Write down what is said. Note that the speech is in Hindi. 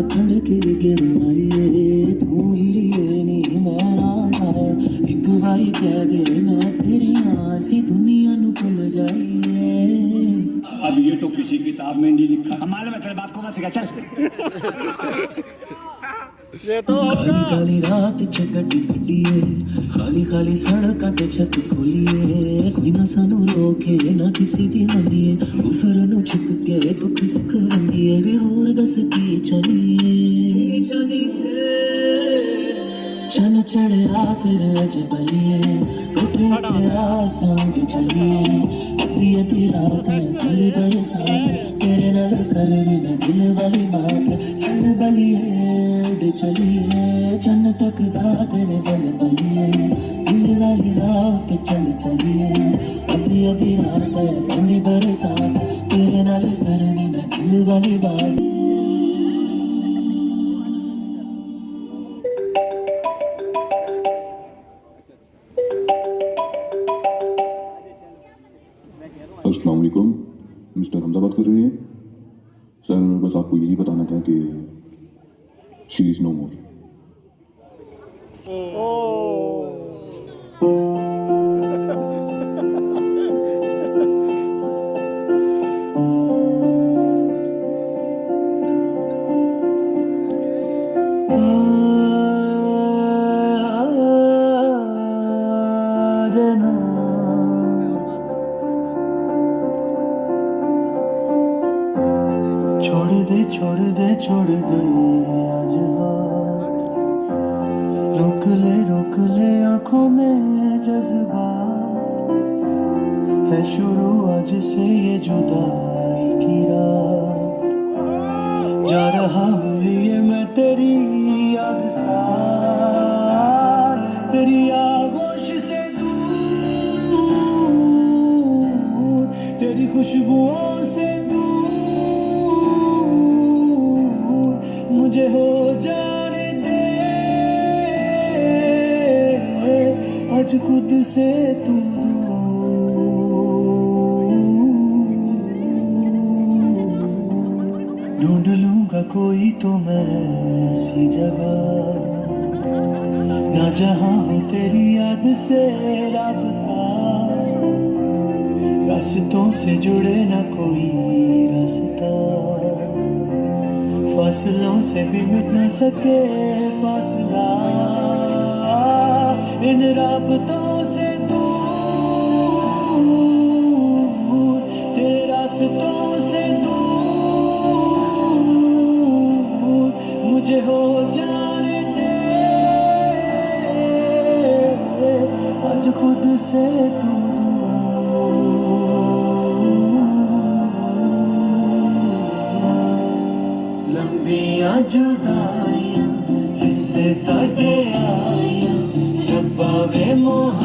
पड़ के गिर आइए तू ही लिए नी मैं एक बारी कह दे मैं तेरी आसी दुनिया नु भूल जाइए। अब ये तो किसी किताब में नहीं लिखा, हमारे में तेरे बाप को मत सिखा चल। ये तो काली काली रात च गड्डी कड्डिए खाली खाली सड़क ते छत खोलिए कोई ना सानू रोके ना किसी दी मनिए उफर नु छुप के दुख सुख वंडिए वे होर दस की चलिए चन चढ़िया फिर अज बलिए कोठे तेरा सांग चलिए अद्धी अद्धी रात बड़ी बरसात तेरे नाल करनी मैं दिल वाली बात चन बलिए चलिए चन तक दा तेरे बल बलिए दिल वाली रात चल चलिए अद्धी अद्धी रात बड़ी बरसात तेरे नाल करनी मैं दिल वाली बात। अस्सलाम वालेकुम, मिस्टर हमजा बात कर रही है सर। बस आपको यही बताना था कि शी इज नो मोर। छोड़ दे आज हाथ रोक ले आंखों में जज्बात है शुरू आज से ये जुदाई की रात जा रहा हूँ लिए मैं तेरी याद साथ तेरी आगोश से दूर तेरी खुशबुओं से मुझे हो जाने दे आज खुद से तू ढूंढ लूंगा कोई तो मैं ऐसी जगह ना जहां हो तेरी याद से राबता रास्तों से जुड़े ना कोई रास्ता फासलों से भी मिट न सके फासला इन राबतों से दूर तेरे रास्तों से दूर मुझे हो जाने दे आज खुद से तू लंबियां जुदाइयां किससे साडे आइयां रब्बा वे मोह